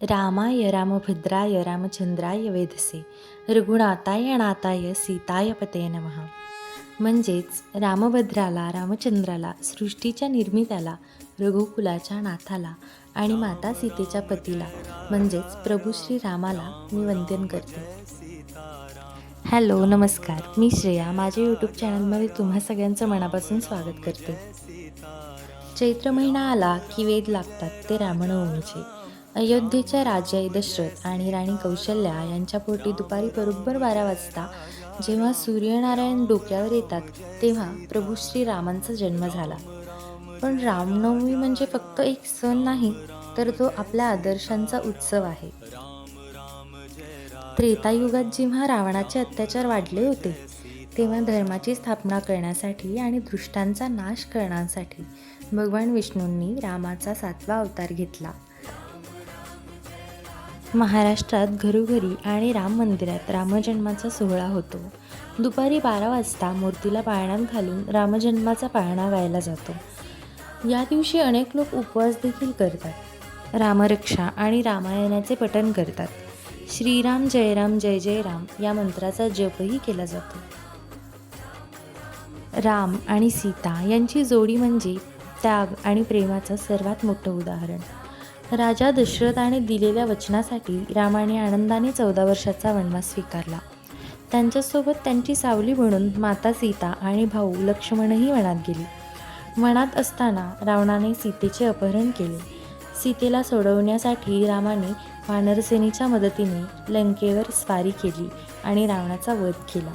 रामाय रामभद्राय रामचंद्राय वेधसे रघुनाथाय नाथाय सीताय पते नमः. म्हणजेच रामभद्राला, रामचंद्राला, सृष्टीच्या निर्मित्याला, रघुकुलाच्या नाथाला आणि माता सीतेच्या पतीला म्हणजेच प्रभू श्री रामाला मी वंदन करते. हॅलो, नमस्कार. मी श्रेया. माझ्या यूट्यूब चॅनलमध्ये तुम्हा सगळ्यांचं मनापासून स्वागत करते. चैत्र महिना आला की वेध लागतात ते रामनवमीचे. अयोध्येच्या राजा दशरथ आणि राणी कौशल्या यांच्या पोटी दुपारी बरोबर 12 वाजता जेव्हा सूर्यनारायण डोक्यावर येतात तेव्हा प्रभू श्री रामांचा जन्म झाला. पण रामनवमी म्हणजे फक्त एक सण नाही, तर तो आपल्या आदर्शांचा उत्सव आहे. त्रेतायुगात जेव्हा रावणाचे अत्याचार वाढले होते तेव्हा धर्माची स्थापना करण्यासाठी आणि दुष्टांचा नाश करण्यासाठी भगवान विष्णूंनी रामाचा 7वा अवतार घेतला. महाराष्ट्रात घरोघरी आणि राम मंदिरात रामजन्माचा सोहळा होतो. दुपारी 12 वाजता मूर्तीला पाळण्यात घालून रामजन्माचा पाळणा गायला जातो. या दिवशी अनेक लोक उपवास देखील करतात. रामरक्षा आणि रामायणाचे पठण करतात. श्रीराम जय राम जय जय राम या मंत्राचा जपही केला जातो. राम आणि सीता यांची जोडी म्हणजे त्याग आणि प्रेमाचं सर्वात मोठं उदाहरण. राजा दशरथाने दिलेल्या वचनासाठी रामाने आनंदाने 14 वर्षाचा वनवास स्वीकारला. त्यांच्यासोबत त्यांची सावली म्हणून माता सीता आणि भाऊ लक्ष्मणही वनात गेली. वनात असताना रावणाने सीतेचे अपहरण केले. सीतेला सोडवण्यासाठी रामाने वानरसेनेच्या मदतीने लंकेवर स्वारी केली आणि रावणाचा वध केला.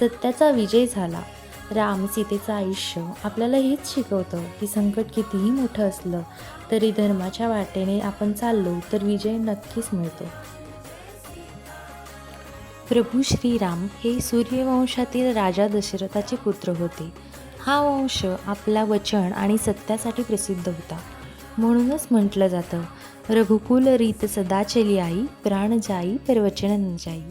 सत्याचा विजय झाला. राम सीतेचं आयुष्य आपल्याला हेच शिकवतं की संकट कितीही मोठं असलं तरी धर्माच्या वाटेने आपण चाललो तर विजय नक्कीच मिळतो. प्रभू श्रीराम हे सूर्यवंशातील राजा दशरथाचे पुत्र होते. हा वंश आपला वचन आणि सत्यासाठी प्रसिद्ध होता. म्हणूनच म्हटलं जातं, रघुकुल रीत सदा चली आई, प्राण जाई पर वचन न जाई.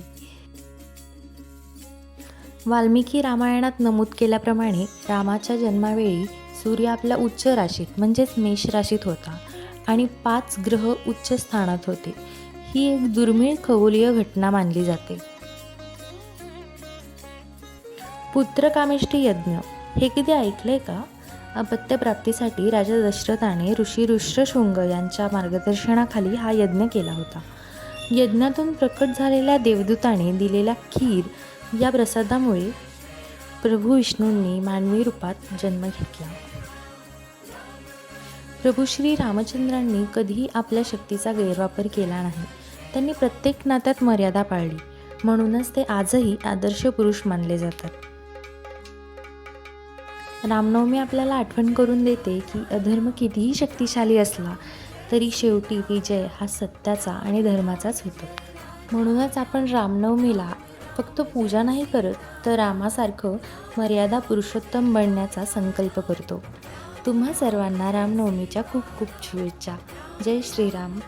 वाल्मिकी रामायणात नमूद केल्याप्रमाणे रामाच्या जन्मावेळी सूर्य आपल्या उच्च राशीत म्हणजेच मेष राशीत होता आणि 5 ग्रह उच्च स्थानात होते. ही एक दुर्मिळ खगोलीय घटना मानली जाते. पुत्रकामेष्टी यज्ञ हे कधी ऐकलंय का? अपत्यप्राप्तीसाठी राजा दशरथाने ऋषी ऋष्यशृंग यांच्या मार्गदर्शनाखाली हा यज्ञ केला होता. यज्ञातून प्रकट झालेल्या देवदूताने दिलेल्या खीर या प्रसादामुळे प्रभू विष्णूंनी मानवी रूपात जन्म घेतला. प्रभू श्री रामचंद्रांनी कधीही आपल्या शक्तीचा गैरवापर केला नाही. त्यांनी प्रत्येक नात्यात मर्यादा पाळली. म्हणूनच ते आजही आदर्श पुरुष मानले जातात. रामनवमी आपल्याला आठवण करून देते की अधर्म कितीही शक्तिशाली असला तरी शेवटी विजय हा सत्याचा आणि धर्माचाच होतो. म्हणूनच आपण रामनवमीला फक्त पूजा नाही करत, तर रामासारखं मर्यादा पुरुषोत्तम बनण्याचा संकल्प करतो. तुम्हा सर्वांना रामनवमीच्या खूप खूप शुभेच्छा. जय श्रीराम.